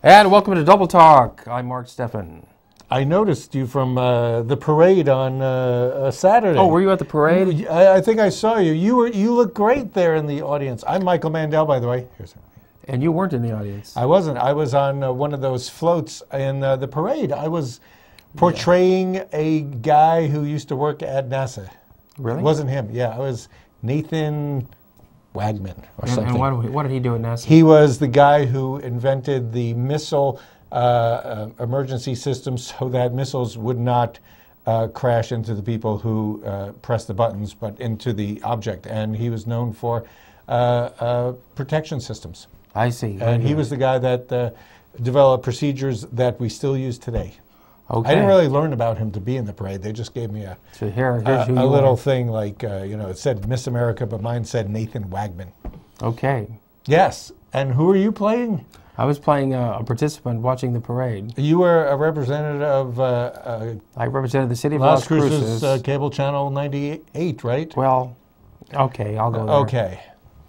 And welcome to Double Talk. I'm Mark Steffen. I noticed you from the parade on Saturday. Oh, were you at the parade? I think I saw you. You look great there in the audience. I'm Michael Mandel, by the way. And you weren't in the audience. I wasn't. I was on one of those floats in the parade. I was portraying a guy who used to work at NASA. Really? It wasn't him. Yeah, I was Nathan Wagman or something. And what did he do at NASA? He was the guy who invented the missile emergency system so that missiles would not crash into the people who pressed the buttons, but into the object. And he was known for protection systems. I see. And he was the guy that developed procedures that we still use today. Okay. I didn't really learn about him to be in the parade. They just gave me a little thing like, it said Miss America, but mine said Nathan Wagman. Okay. Yes. And who are you playing? I was playing a participant watching the parade. You were a representative of... I represented the city of Las Cruces. Cruces cable channel 98, right? Well, okay, I'll go there. Okay.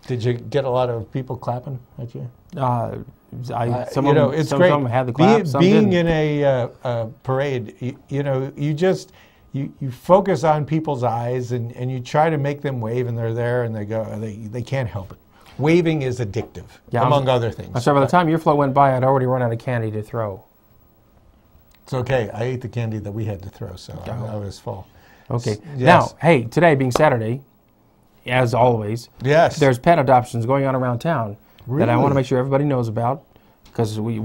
Did you get a lot of people clapping at you? Some of them had the clap, some being didn't. in a parade, you focus on people's eyes and you try to make them wave, and they're there and they can't help it. Waving is addictive, among other things. I'm sorry, by the time your float went by, I'd already run out of candy to throw. It's okay. I ate the candy that we had to throw, so I was full. Okay. Yes. Now, hey, today being Saturday, as always, yes, there's pet adoptions going on around town. Really? That I want to make sure everybody knows about, because we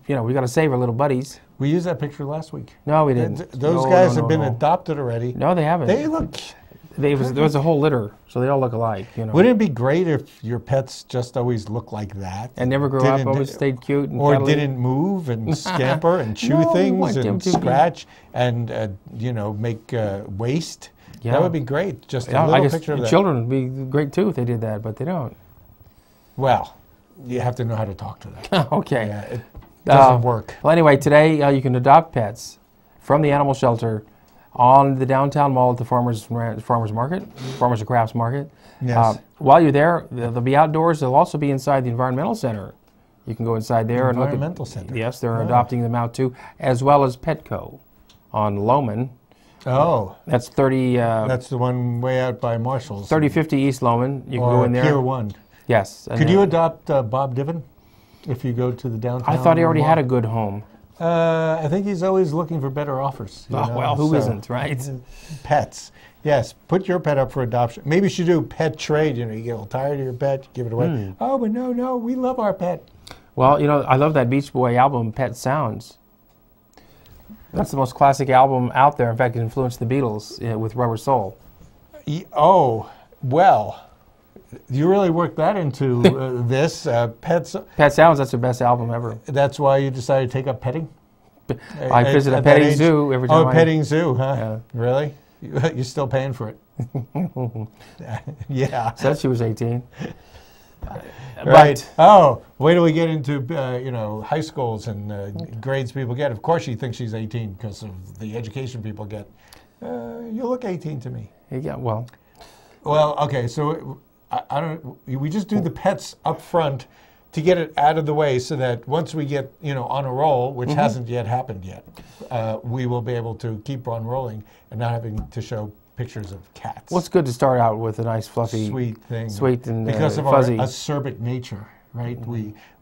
got to save our little buddies. We used that picture last week. No, we didn't. Those guys have been adopted already. No, they haven't. They look. There was a whole litter, so they all look alike. Wouldn't it be great if your pets just always looked like that and never grew up, always stayed cute and or cuddly? Didn't move and scamper and chew things and scratch and make waste? Yeah. That would be great. Just a little picture of that. Children would be great too if they did that, but they don't. Well, you have to know how to talk to them. Okay. Yeah, it doesn't work. Well, anyway, today you can adopt pets from the animal shelter on the downtown mall at the farmers market, farmers and crafts market. Yes. While you're there, they'll be outdoors. They'll also be inside the environmental center. You can go inside there and look at. Environmental center. Yes, they're adopting them out too, as well as Petco on Loman. Oh. That's 30. That's the one way out by Marshall's. 3050 East Loman. You can go in there. Pier 1. Yes. Could you adopt Bob Diven if you go to the downtown? I thought he already had a good home. I think he's always looking for better offers. Well, who isn't, right? Pets. Yes, put your pet up for adoption. Maybe you should do pet trade. You get a little tired of your pet, you give it away. Oh, but no, we love our pet. Well, I love that Beach Boy album, Pet Sounds. That's the most classic album out there. In fact, it influenced the Beatles with Rubber Soul. Oh, well. You really worked that into this. Pet Sounds, that's the best album ever. That's why you decided to take up petting? I visit a petting zoo every time. Oh, petting zoo, huh? Yeah. Really? You're still paying for it? Yeah. Said she was 18. Right. Oh, wait till we get into high schools and grades people get. Of course she thinks she's 18 because of the education people get. You look 18 to me. Yeah, well. Well, okay, so I don't. We just do the pets up front to get it out of the way, so that once we get on a roll, which hasn't yet happened yet, we will be able to keep on rolling and not having to show pictures of cats. Well, it's good to start out with a nice, fluffy, sweet thing, sweet and because of fuzzy. our acerbic nature, right?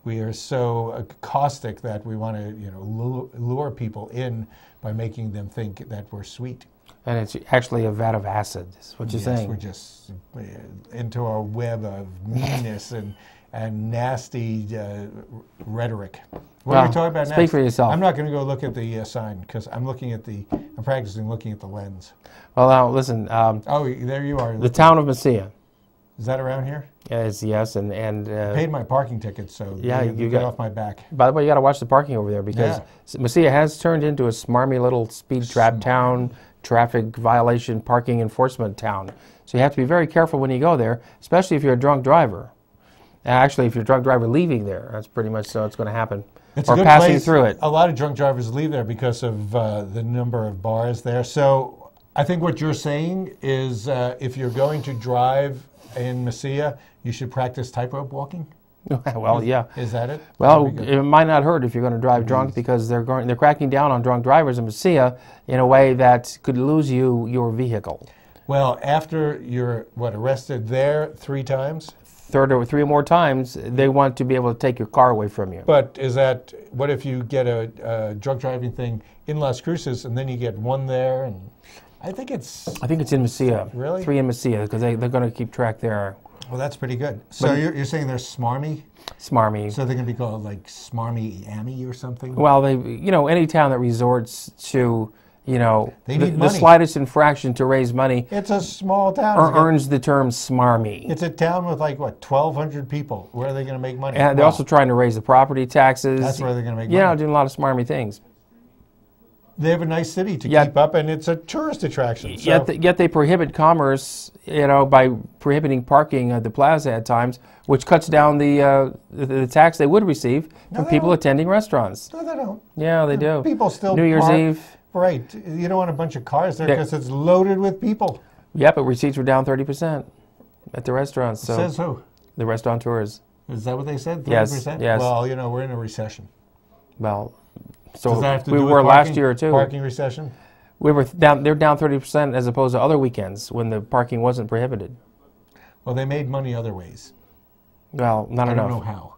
We are so caustic that we want to lure people in by making them think that we're sweet. And it's actually a vat of acid, is what you're saying. We're just into a web of meanness and nasty rhetoric. What are we talking about now? Speak for yourself. I'm not going to go look at the sign because I'm practicing looking at the lens. Well, now listen. Oh, there you are. The town of Mesilla. Is that around here? Yes, and paid my parking ticket, so yeah, you get off my back. By the way, you got to watch the parking over there because Mesilla has turned into a smarmy little speed trap town, traffic violation, parking enforcement town. So you have to be very careful when you go there, especially if you're a drunk driver. Actually, if you're a drunk driver leaving there, that's pretty much so it's going to happen. It's or a good passing place. Through it. A lot of drunk drivers leave there because of the number of bars there. So I think what you're saying is if you're going to drive in Mesilla, you should practice tightrope walking. Well, yeah. Is that it? Well, it might not hurt if you're going to drive drunk, because they're cracking down on drunk drivers in Mesilla in a way that could lose you your vehicle. Well, after you're, arrested there 3 times? Third or 3 more times, they want to be able to take your car away from you. But what if you get a drunk driving thing in Las Cruces and then you get 1 there? And I think it's in Mesilla. Really? 3 in Mesilla, because they're going to keep track there. Well, that's pretty good. So you're saying they're smarmy? Smarmy. So they're going to be called like Smarmy Amy or something? Well, any town that resorts to, the slightest infraction to raise money. It's a small town. Earns the term smarmy. It's a town with 1,200 people. Where are they going to make money? And they're also trying to raise the property taxes. That's where they're going to make money. Doing a lot of smarmy things. They have a nice city to keep up, and it's a tourist attraction. So. Yet they prohibit commerce, by prohibiting parking at the plaza at times, which cuts down the tax they would receive from people attending restaurants. No, they don't. Yeah, they do. People still New Year's Eve. Right. You don't want a bunch of cars there because it's loaded with people. Yeah, but receipts were down 30% at the restaurants. So says who? The restaurateurs. Is that what they said? 30%? Yes. Well, we're in a recession. Well, so does that have to we do with were parking, last year too. Parking recession? We were down. They're down 30% as opposed to other weekends when the parking wasn't prohibited. Well, they made money other ways. Well, not enough. I don't know how.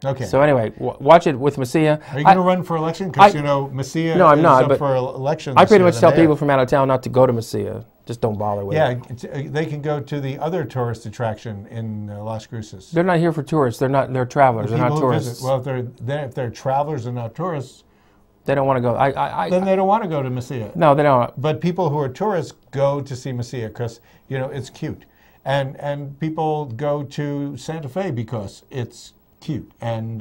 Okay. So anyway, watch it with Mesilla. Are you going to run for election? Because Mesilla no, I'm not, up but for election. I pretty much tell people from out of town not to go to Mesilla. Just don't bother with it. Yeah, they can go to the other tourist attraction in Las Cruces. They're not here for tourists. They're not. They're travelers. They're not tourists. Well, if they're travelers and not tourists, they don't want to go. Then they don't want to go to Mesilla. No, they don't. But people who are tourists go to see Mesilla because it's cute, and people go to Santa Fe because it's cute and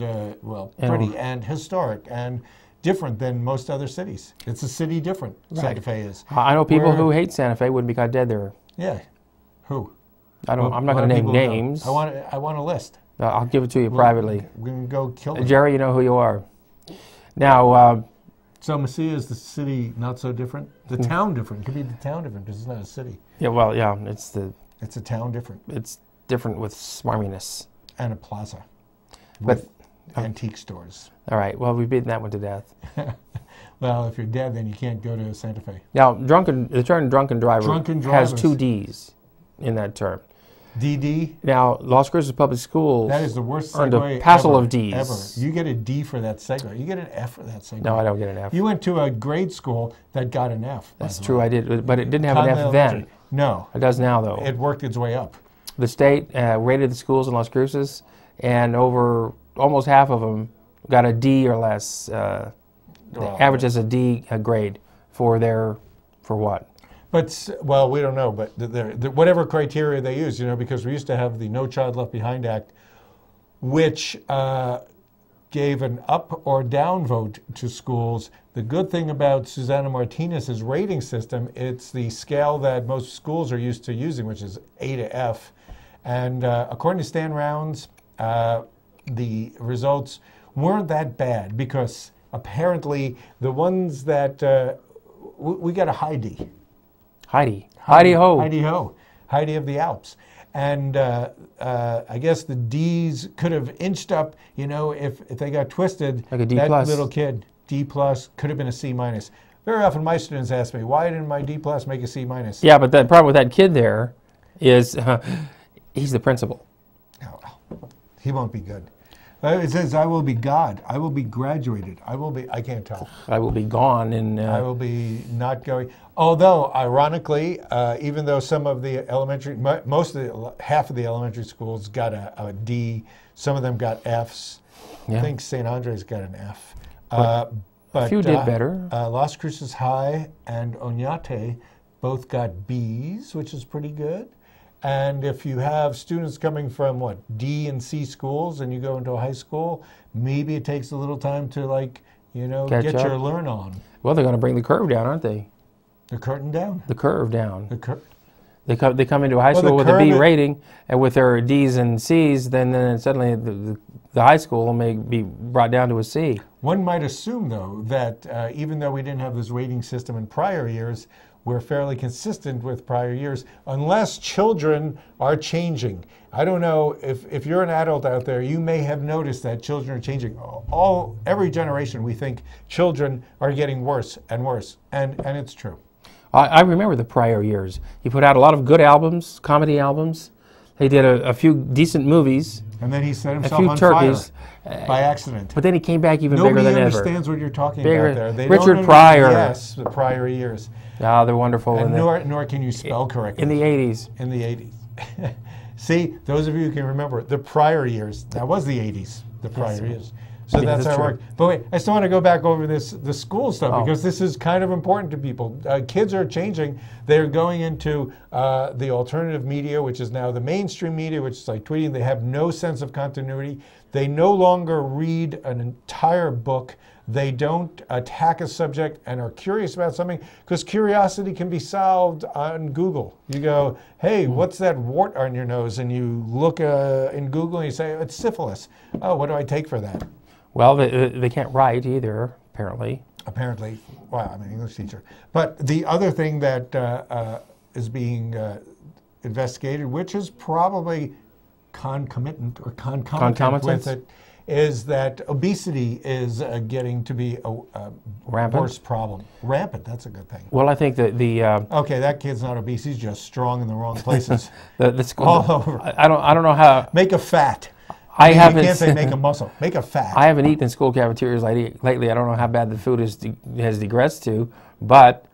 pretty and historic and different than most other cities. It's a city different. Right. Santa Fe is. I know people who hate Santa Fe wouldn't be caught dead there. Yeah. Who? I'm not going to name names. I want a list. I'll give it to you privately. We're going to go kill them. Jerry, you know who you are. Now. So Mesilla is the city not so different? The town different. It could be the town different because it's not a city. Yeah, well, yeah. It's a town different. It's different with smarminess. And a plaza. With antique stores. All right. Well, we've beaten that one to death. Well, if you're dead, then you can't go to Santa Fe. Now, the term drunken driver has 2 Ds in that term. DD? Now, Las Cruces Public Schools that is the worst segue earned a passel of Ds. Ever. You get a D for that segue. You get an F for that segue. No, I don't get an F. You went to a grade school that got an F. That's true, I did, but it didn't have an F then. No. It does now, though. It worked its way up. The state rated the schools in Las Cruces, and over almost half of them got a D or less. The average is a D grade for what? But, well, we don't know, but whatever criteria they use, because we used to have the No Child Left Behind Act, which gave an up or down vote to schools. The good thing about Susana Martinez's rating system, it's the scale that most schools are used to using, which is A to F. And according to Stan Rounds, the results weren't that bad because apparently the ones that we got a high D. Heidi ho. Heidi ho. Heidi of the Alps. And I guess the D's could have inched up, if they got twisted. Like a D+. That little kid, D+, could have been a C-. Very often my students ask me, why didn't my D+ make a C-? Yeah, but the problem with that kid there is he's the principal. Oh, he won't be good. It says, I will be God. I will be graduated. I can't tell. I will be gone. I will be not going. Although, ironically, even though some of the half of the elementary schools got a D, some of them got Fs. Yeah. I think St. Andre's got an F. But a few did better. Las Cruces High and Oñate both got Bs, which is pretty good. And if you have students coming from, D and C schools and you go into a high school, maybe it takes a little time to, get your learn on. Well, they're going to bring the curve down, aren't they? The curtain down? The curve down. They come into a high school with a B rating, and with their Ds and Cs, then suddenly the high school may be brought down to a C. One might assume, though, that even though we didn't have this rating system in prior years, we're fairly consistent with prior years, unless children are changing. I don't know if you're an adult out there, you may have noticed that children are changing. Every generation, we think children are getting worse and worse, and it's true. I remember the prior years. He put out a lot of good albums, comedy albums. He did a few decent movies. And then he set himself on turkeys. Fire by accident. But then he came back even bigger than ever. Nobody understands what you're talking about there. They Richard don't Pryor. Yes, the prior years. Ah, they're wonderful. And nor can you spell correctly. In the 80s. In the 80s. See, those of you who can remember, the prior years, that was the 80s, the prior years. So that's how it worked. But wait, I still want to go back over the school stuff because this is kind of important to people. Kids are changing. They're going into the alternative media, which is now the mainstream media, which is like tweeting. They have no sense of continuity. They no longer read an entire book. They don't attack a subject and are curious about something because curiosity can be solved on Google. You go, hey, what's that wart on your nose? And you look in Google and you say, it's syphilis. Oh, what do I take for that? Well, they can't write either, apparently. Apparently. Well, I'm an English teacher. But the other thing that is being investigated, which is probably concomitant or concomitant with it, is that obesity is getting to be a worse problem. Rampant, that's a good thing. Well, I think that okay, that kid's not obese, he's just strong in the wrong places. the school, all over. I don't know how... Make a fat. I haven't, you can't say make a muscle, make a fat. I haven't eaten in school cafeterias lately. I don't know how bad the food has digressed to, but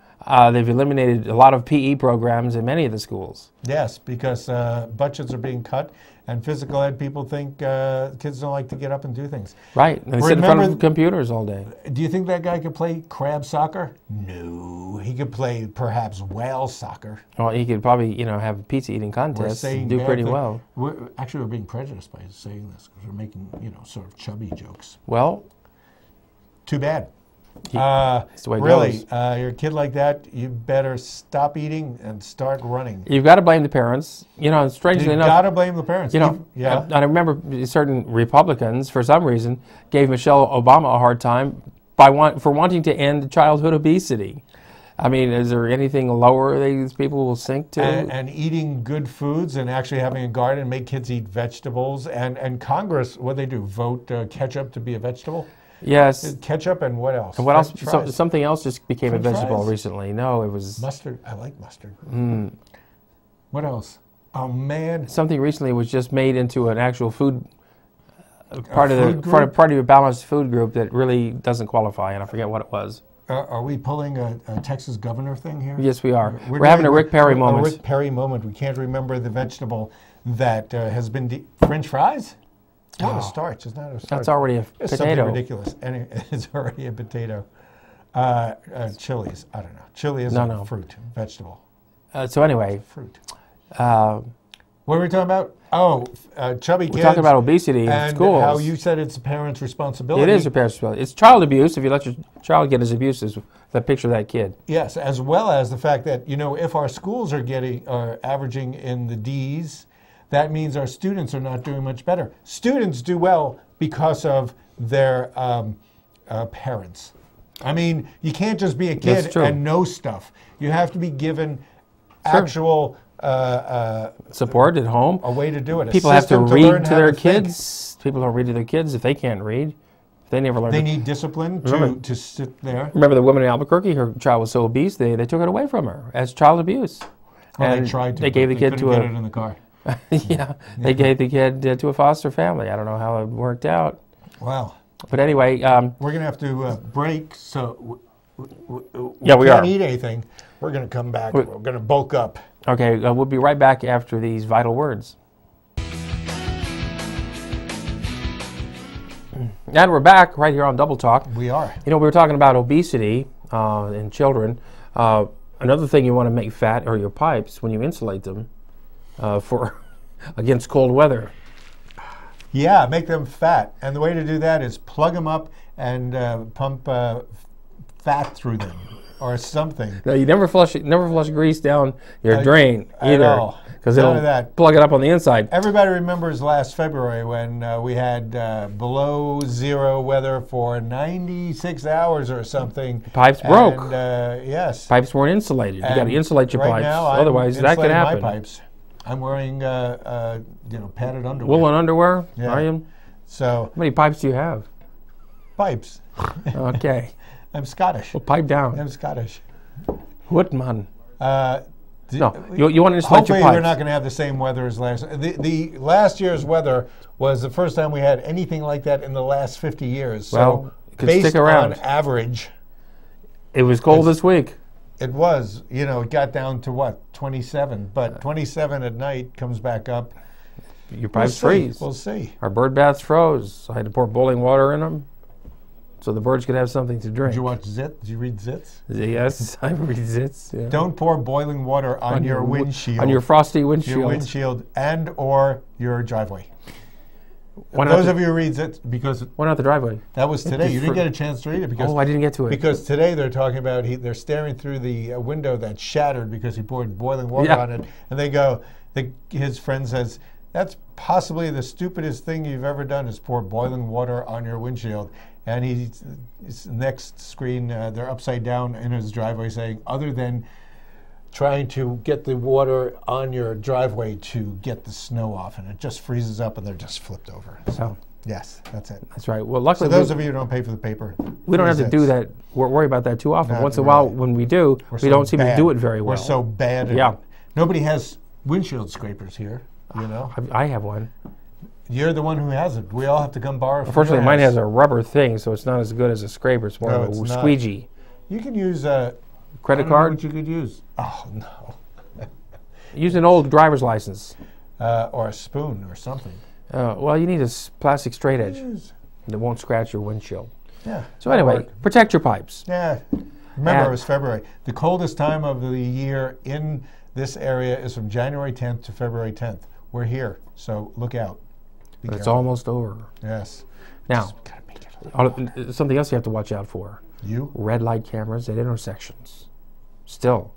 they've eliminated a lot of PE programs in many of the schools. Yes, because budgets are being cut, and physical ed people think kids don't like to get up and do things. Right, and they sit in front of computers all day. Do you think that guy could play crab soccer? No, he could play perhaps whale soccer. Well, he could probably, have a pizza eating contest and do pretty well. We're being prejudiced by saying this because we're making, sort of chubby jokes. Well, too bad. That's the way it really, goes. You're a kid like that, you better stop eating and start running. You've got to blame the parents. Strangely enough. You've got to blame the parents. Yeah. I remember certain Republicans, for some reason, gave Michelle Obama a hard time for wanting to end childhood obesity. I mean, is there anything lower these people will sink to? And eating good foods and actually having a garden and make kids eat vegetables. And Congress, what they do, vote ketchup to be a vegetable? Yes. Ketchup and what else? And what else? Something else just became a vegetable recently. No, it was... Mustard. I like mustard. What else? Oh, man. Something recently was just made into an actual food... part of your balanced food group that really doesn't qualify, and I forget what it was. Are we pulling a Texas governor thing here? Yes, we are. We're having a Rick Perry moment. A Rick Perry moment. We can't remember the vegetable that has been... French fries? Not a starch. It's not a starch. That's already a it's potato. Something ridiculous. And it's already a potato. Chilies. I don't know. Chili is a fruit, vegetable. So anyway. Fruit. What were we talking about? Oh, chubby kids. We're talking about obesity in schools. And how you said it's a parent's responsibility. It is a parent's responsibility. It's child abuse. If you let your child get his abuses, picture that kid. Yes, as well as the fact that, if our schools are averaging in the Ds, that means our students are not doing much better. Students do well because of their parents. I mean, you can't just be a kid and know stuff. You have to be given actual support at home. A way to do it. People have to read to their kids. People don't read to their kids if they can't read. They never learn. They need discipline to sit there. Remember the woman in Albuquerque? Her child was so obese, they took it away from her as child abuse. Well, and they tried to. They gave the kid to get it in the car. They gave the kid to a foster family. I don't know how it worked out. Wow. But anyway, we're going to have to break. So we can't eat anything. We're going to come back. We're going to bulk up. Okay, we'll be right back after these vital words. And we're back right here on Double Talk. We are. We were talking about obesity in children. Another thing you want to make fat are your pipes when you insulate them against cold weather. Yeah, make them fat. And the way to do that is plug them up and pump fat through them or something. No, you never flush grease down your drain either. because it'll plug it up on the inside. Everybody remembers last February when we had below zero weather for 96 hours or something. Pipes broke. And, yes. Pipes weren't insulated. You got to insulate your pipes. Now, otherwise that could happen. My pipes. I'm wearing padded underwear. Woolen underwear? Yeah. Are you? So. How many pipes do you have? Pipes. Okay. I'm Scottish. Well, pipe down. I'm Scottish. Woodman. No, you want to insulate your pipes. Hopefully we're not going to have the same weather as last. The last year's weather was the first time we had anything like that in the last 50 years. Well, so it could based stick around. on average, it was cold this week. It was. It got down to what, 27. But 27 at night comes back up. Your pipes freeze. We'll see. Our bird baths froze. I had to pour boiling water in them so the birds could have something to drink. Did you watch Zit? Did you read Zits? Yes, I read Zits. Yeah. Don't pour boiling water on your windshield. On your frosty windshield. Your windshield and or your driveway. Those of you who read Zits, because why not the driveway? That was today. You didn't get a chance to read it because I didn't get to it. Because today they're talking about they're staring through the window that shattered because he poured boiling water on it, and they go. His friend says, "That's possibly the stupidest thing you've ever done is pour boiling water on your windshield." And his next screen, they're upside down in his driveway saying, other than trying to get the water on your driveway to get the snow off, and it just freezes up and they're just flipped over. So, yes, that's it. That's right. Well, luckily, those of you who don't pay for the paper, we don't have to do that. Worry about that too often. Once in a while, when we do, we don't seem to do it very well. We're so bad at it. Nobody has windshield scrapers here, I have one. You're the one who has it. We all have to come borrow. Unfortunately, mine has a rubber thing, so it's not as good as a scraper. It's more of a squeegee. You can use a credit card. What you could use? Oh no. Use an old driver's license. Or a spoon or something. Well, you need a plastic straight edge that won't scratch your windshield. Yeah. So anyway, protect your pipes. Yeah. Remember, it was February. The coldest time of the year in this area is from January 10th to February 10th. We're here, so look out. But it's almost over. Yes. Now, something else you have to watch out for. Red light cameras at intersections. Still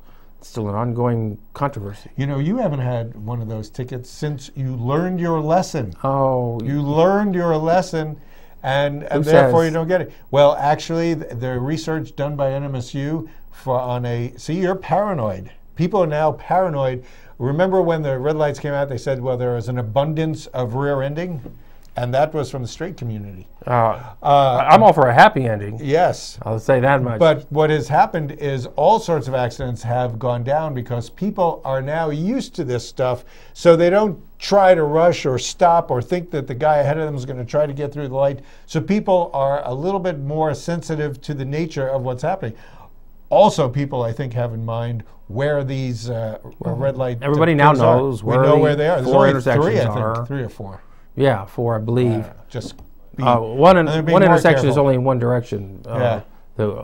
an ongoing controversy. You haven't had one of those tickets since you learned your lesson. Oh. You learned your lesson, and therefore you don't get it. Well, actually, the research done by NMSU see, you're paranoid. People are now paranoid. Remember when the red lights came out, they said, well, there was an abundance of rear ending, and that was from the straight community. I'm all for a happy ending. Yes. I'll say that much. But what has happened is all sorts of accidents have gone down because people are now used to this stuff, so they don't try to rush or stop or think that the guy ahead of them is going to try to get through the light. So people are a little bit more sensitive to the nature of what's happening. Also, people, I think, have in mind where these red light. Everybody now knows where we know where they are. There's only three, I think, 3 or 4. Yeah, 4, I believe. One intersection is only in one direction. The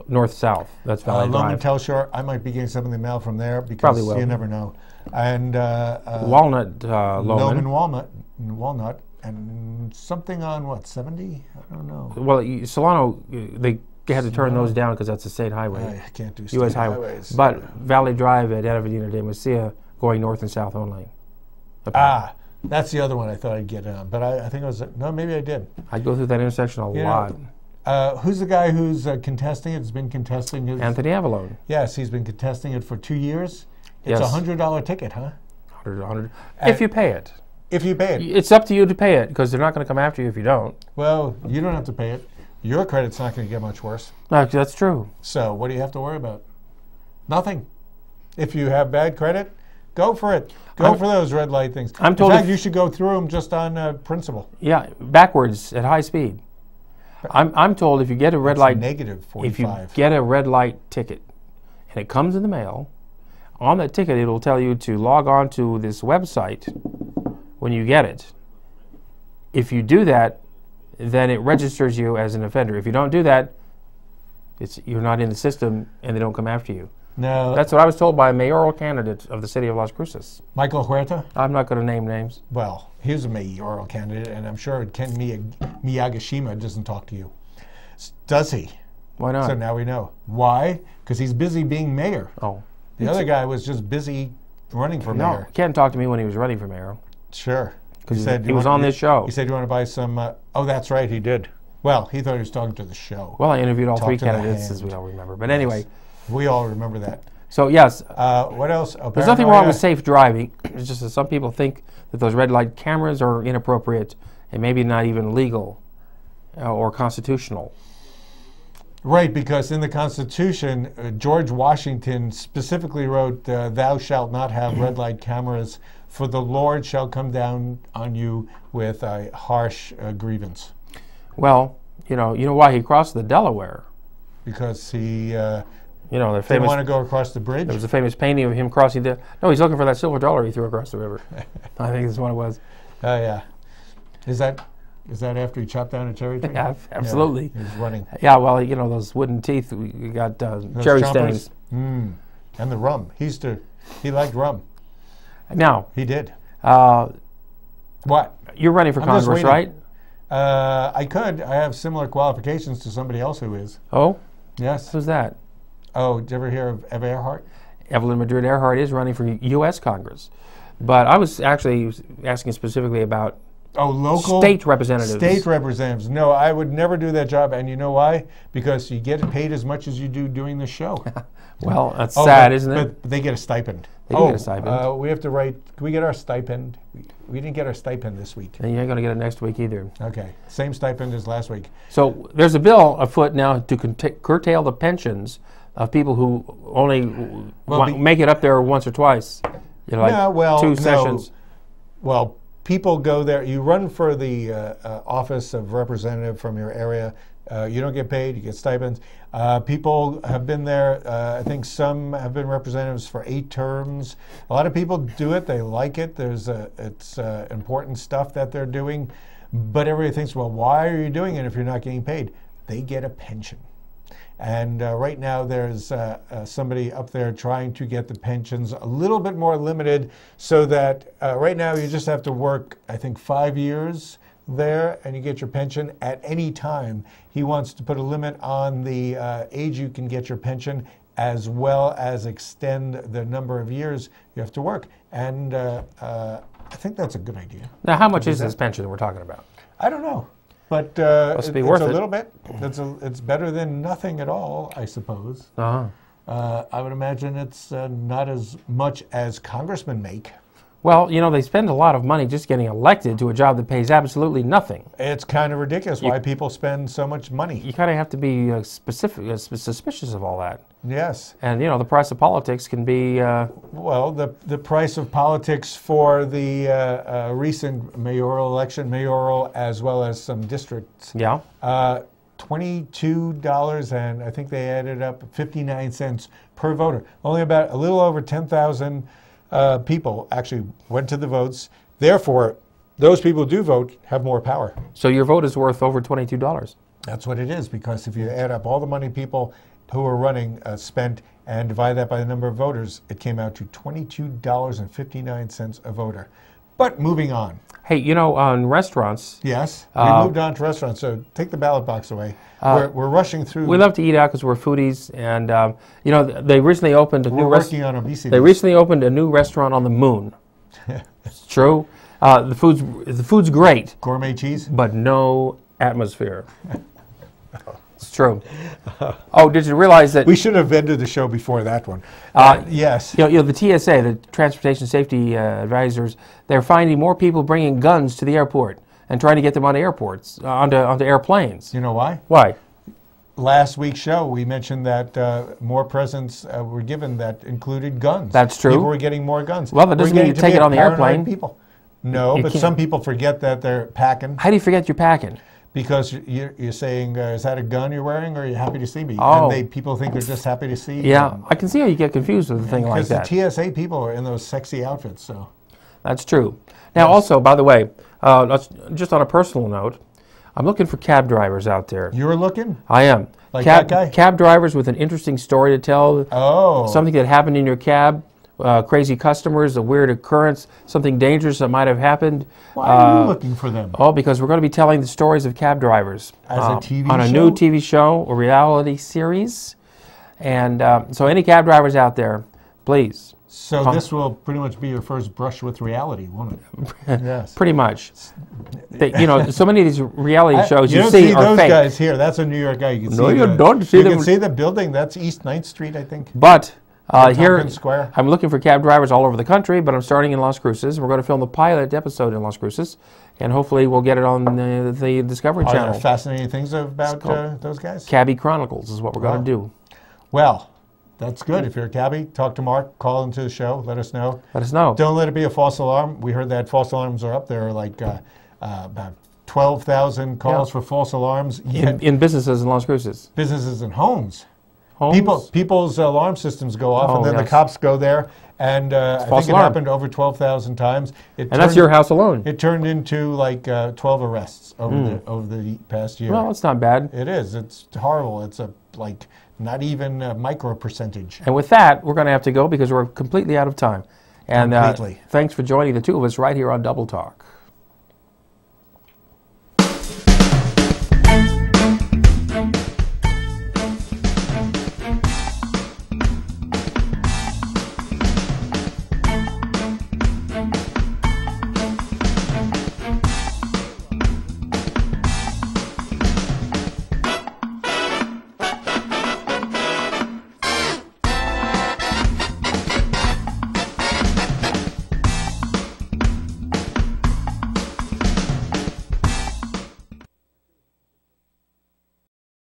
north-south. That's Valley Drive. Loman Telshore. I might be getting some in the mail from there because you never know. And Walnut, Loman. Walnut, and something on what, 70? I don't know. Well, Solano, they had to turn those down because that's a state highway. I can't do state U.S. highways. But Valley Drive at Avenida de Mesilla going north and south only. That's the other one I thought I'd get on. But I think it was, no, maybe I did. I'd go through that intersection a lot. Who's the guy who's contesting it? Has been contesting it? Anthony Avalone. Yes, he's been contesting it for 2 years. It's a $100 ticket, huh? $100. If you pay it. If you pay it. It's up to you to pay it because they're not going to come after you if you don't. Well, you don't have to pay it. Your credit's not going to get much worse. No, that's true. So what do you have to worry about? Nothing. If you have bad credit, go for it. Go for those red light things. In fact, you should go through them just on principle. Yeah, backwards at high speed. I'm told if you get a red light, negative 45. If you get a red light ticket and it comes in the mail, on that ticket it'll tell you to log on to this website when you get it. If you do that, then it registers you as an offender. If you don't do that, you're not in the system and they don't come after you. No. That's what I was told by a mayoral candidate of the city of Las Cruces. Michael Huerta? I'm not going to name names. Well, he's a mayoral candidate, and I'm sure Ken Miyagishima doesn't talk to you. Does he? Why not? So now we know. Why? Because he's busy being mayor. Oh. The other guy was just busy running for No, mayor. Ken talked to me when he was running for mayor. Sure. Because he was on this show. He said, you want to buy some... oh, that's right, he did. Well, he thought he was talking to the show. Well, I interviewed all Talk three to the candidates, hand. as we all remember. But anyway. We all remember that. So, yes. What else? Oh, there's nothing wrong with safe driving. It's just that some people think that those red light cameras are inappropriate and maybe not even legal or constitutional. Right, because in the Constitution, George Washington specifically wrote, thou shalt not have red light cameras, for the Lord shall come down on you with a harsh grievance. Well, you know why he crossed the Delaware? Because he the famous, didn't want to go across the bridge? There was a famous painting of him crossing the... No, he's looking for that silver dollar he threw across the river. I think that's what it was. Oh, yeah. Is that after he chopped down a cherry tree? Yeah, absolutely. Yeah, he was running. Yeah, well, those wooden teeth, we got cherry stains. And the rum. He liked rum. Now. He did. What? You're running for Congress, right? I could. I have similar qualifications to somebody else who is. Oh? Yes. Who's that? Oh, did you ever hear of Ev Earhart? Evelyn Madrid Earhart is running for U.S. Congress. But I was actually asking specifically about local state representatives. State representatives. No, I would never do that job. And you know why? Because you get paid as much as you do doing the show. Well, that's sad, isn't it? But they get a stipend. They do get a stipend. We have to write. Can we get our stipend? We didn't get our stipend this week. And you ain't going to get it next week either. Okay. Same stipend as last week. So there's a bill afoot now to curtail the pensions of people who only make it up there once or twice. Two sessions. Well, people go there. You run for the office of representative from your area. You don't get paid. You get stipends. People have been there. I think some have been representatives for 8 terms. A lot of people do it. They like it. It's important stuff that they're doing. But everybody thinks, well, why are you doing it if you're not getting paid? They get a pension. And right now there's somebody up there trying to get the pensions a little bit more limited so that right now you just have to work, I think, 5 years there and you get your pension at any time. He wants to put a limit on the age you can get your pension as well as extend the number of years you have to work. And I think that's a good idea. Now, how much is this pension that we're talking about? I don't know. But it's a little bit. It's better than nothing at all, I suppose. I would imagine it's not as much as congressmen make. Well, they spend a lot of money just getting elected to a job that pays absolutely nothing. It's kind of ridiculous why people spend so much money. You kind of have to be suspicious of all that. Yes. And, the price of politics can be... Well, the price of politics for the recent mayoral as well as some districts. Yeah. $22, and I think they added up 59 cents per voter. Only about a little over 10,000 people actually went to the votes. Therefore, those people who do vote have more power. So your vote is worth over $22. That's what it is, because if you add up all the money people who are running spent and divide that by the number of voters, it came out to $22.59 a voter. But moving on. Hey, on restaurants... Yes, we moved on to restaurants, so take the ballot box away. We're rushing through... We love to eat out because we're foodies, and, they recently opened a new restaurant... We're working on obesity. They recently opened a new restaurant on the moon. It's true. The food's great. Gourmet cheese? But no atmosphere. It's true. Oh, did you realize that... We should have ended the show before that one. Yes. The TSA, the Transportation Safety Advisors, they're finding more people bringing guns to the airport and trying to get them onto airports, onto airplanes. You know why? Why? Last week's show, we mentioned that more presents were given that included guns. That's true. People were getting more guns. Well, that doesn't mean you take it on the airplane. People. No, but some people forget that they're packing. How do you forget you're packing? Because you're saying, is that a gun you're wearing, or are you happy to see me? Oh. And people think they're just happy to see you. Yeah, I can see how you get confused with a thing like that. Because the TSA people are in those sexy outfits, so. That's true. Now, also, by the way, just on a personal note, I'm looking for cab drivers out there. You're looking? I am. Like that guy? Cab drivers with an interesting story to tell. Oh. Something that happened in your cab. Crazy customers, a weird occurrence, something dangerous that might have happened. Why are you looking for them? Oh, because we're going to be telling the stories of cab drivers. As a TV show? On a new TV show, a reality series. And so any cab drivers out there, please So this will pretty much be your first brush with reality, won't it? Yes. Pretty much. You know, so many of these reality shows you don't see are those fake. guys here. That's a New York guy. You can No, see you don't see you them. can see the building. That's East 9th Street, I think. But here, Tompkins Square. I'm looking for cab drivers all over the country, but I'm starting in Las Cruces. We're going to film the pilot episode in Las Cruces, and hopefully we'll get it on the Discovery Are Channel. there fascinating things about those guys? Cabbie Chronicles is what we're going to do. Well, that's good. If you're a cabbie, talk to Mark, call into the show, let us know. Let us know. Don't let it be a false alarm. We heard that false alarms are up there, like about 12,000 calls for false alarms. In businesses in Las Cruces. Businesses and homes. Homes? People's alarm systems go off, and then the cops go there, and I think it happened over 12,000 times. And that's your house alone. It turned into like 12 arrests over the past year. Well, it's not bad. It is. It's horrible. It's like not even a micro percentage. And with that, we're going to have to go because we're completely out of time. And Completely. thanks for joining the two of us right here on Double Talk.